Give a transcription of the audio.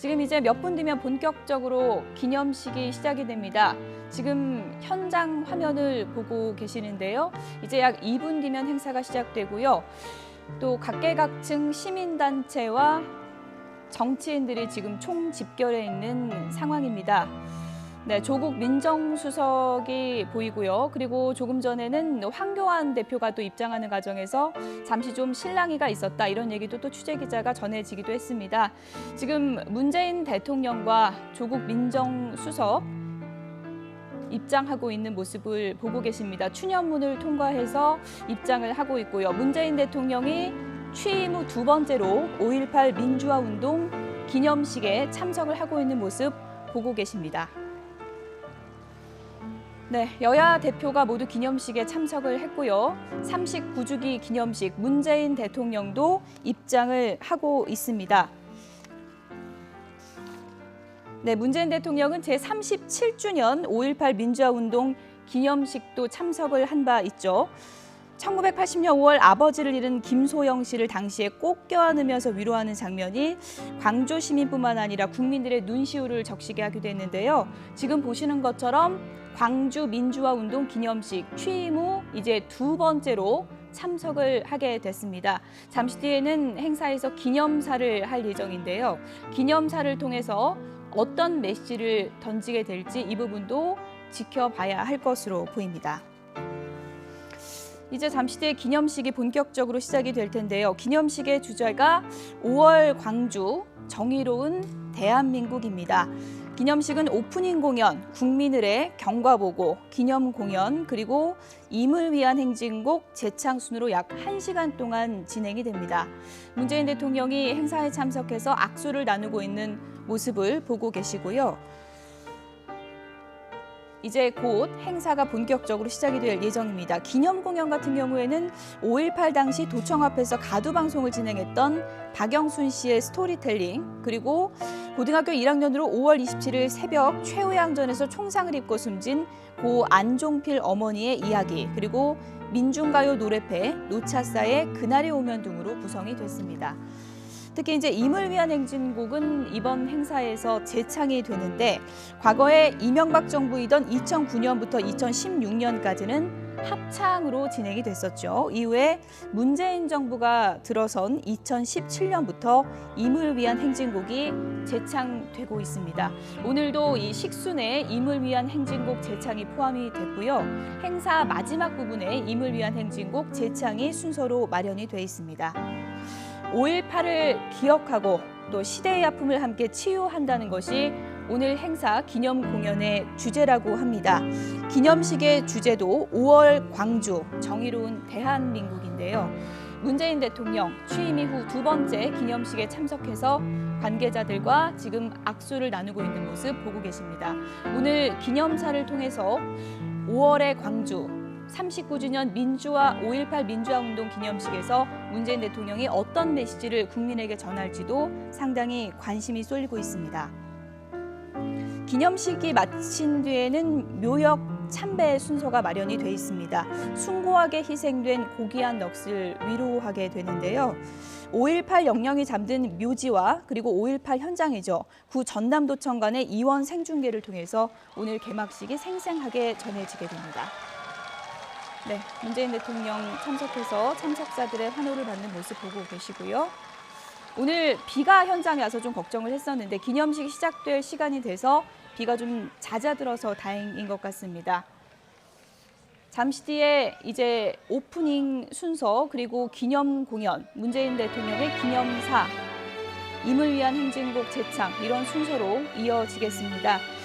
지금 이제 몇 분 뒤면 본격적으로 기념식이 시작이 됩니다. 지금 현장 화면을 보고 계시는데요. 이제 약 2분 뒤면 행사가 시작되고요. 또 각계각층 시민단체와 정치인들이 지금 총집결해 있는 상황입니다. 네, 조국 민정수석이 보이고요. 그리고 조금 전에는 황교안 대표가 또 입장하는 과정에서 잠시 좀 실랑이가 있었다, 이런 얘기도 또 취재기자가 전해지기도 했습니다. 지금 문재인 대통령과 조국 민정수석 입장하고 있는 모습을 보고 계십니다. 추념문을 통과해서 입장을 하고 있고요. 문재인 대통령이 취임 후 두 번째로 5.18 민주화운동 기념식에 참석을 하고 있는 모습 보고 계십니다. 네, 여야 대표가 모두 기념식에 참석을 했고요. 39주기 기념식 문재인 대통령도 입장을 하고 있습니다. 네, 문재인 대통령은 제37주년 5.18 민주화운동 기념식도 참석을 한 바 있죠. 1980년 5월 아버지를 잃은 김소영 씨를 당시에 꼭 껴안으면서 위로하는 장면이 광주 시민뿐만 아니라 국민들의 눈시울을 적시게 하기도 했는데요. 지금 보시는 것처럼 광주 민주화운동 기념식 취임 후 이제 두 번째로 참석을 하게 됐습니다. 잠시 뒤에는 행사에서 기념사를 할 예정인데요. 기념사를 통해서 어떤 메시지를 던지게 될지 이 부분도 지켜봐야 할 것으로 보입니다. 이제 잠시 뒤에 기념식이 본격적으로 시작이 될 텐데요. 기념식의 주제가 5월 광주, 정의로운 대한민국입니다. 기념식은 오프닝 공연, 국민을의 경과보고, 기념 공연, 그리고 임을 위한 행진곡 재창 순으로 약 1시간 동안 진행이 됩니다. 문재인 대통령이 행사에 참석해서 악수를 나누고 있는 모습을 보고 계시고요. 이제 곧 행사가 본격적으로 시작이 될 예정입니다. 기념 공연 같은 경우에는 5.18 당시 도청 앞에서 가두 방송을 진행했던 박영순 씨의 스토리텔링, 그리고 고등학교 1학년으로 5월 27일 새벽 최후양전에서 총상을 입고 숨진 고 안종필 어머니의 이야기, 그리고 민중가요 노래패 노차사의 그날이 오면 등으로 구성이 됐습니다. 특히 이제 임을 위한 행진곡은 이번 행사에서 재창이 되는데, 과거에 이명박 정부이던 2009년부터 2016년까지는 합창으로 진행이 됐었죠. 이후에 문재인 정부가 들어선 2017년부터 임을 위한 행진곡이 재창되고 있습니다. 오늘도 이 식순에 임을 위한 행진곡 재창이 포함이 됐고요. 행사 마지막 부분에 임을 위한 행진곡 재창이 순서로 마련이 돼 있습니다. 5.18을 기억하고 또 시대의 아픔을 함께 치유한다는 것이 오늘 행사 기념 공연의 주제라고 합니다. 기념식의 주제도 5월 광주, 정의로운 대한민국인데요. 문재인 대통령 취임 이후 두 번째 기념식에 참석해서 관계자들과 지금 악수를 나누고 있는 모습 보고 계십니다. 오늘 기념사를 통해서 5월의 광주, 39주년 민주화 5.18 민주화운동 기념식에서 문재인 대통령이 어떤 메시지를 국민에게 전할지도 상당히 관심이 쏠리고 있습니다. 기념식이 마친 뒤에는 묘역 참배 순서가 마련이 돼 있습니다. 숭고하게 희생된 고귀한 넋을 위로하게 되는데요. 5.18 영령이 잠든 묘지와 그리고 5.18 현장이죠. 구 전남도청 간의 이원 생중계를 통해서 오늘 개막식이 생생하게 전해지게 됩니다. 네, 문재인 대통령 참석해서 참석자들의 환호를 받는 모습 보고 계시고요. 오늘 비가 현장에 와서 좀 걱정을 했었는데 기념식이 시작될 시간이 돼서 비가 좀 잦아들어서 다행인 것 같습니다. 잠시 뒤에 이제 오프닝 순서, 그리고 기념 공연, 문재인 대통령의 기념사, 임을 위한 행진곡 재창, 이런 순서로 이어지겠습니다.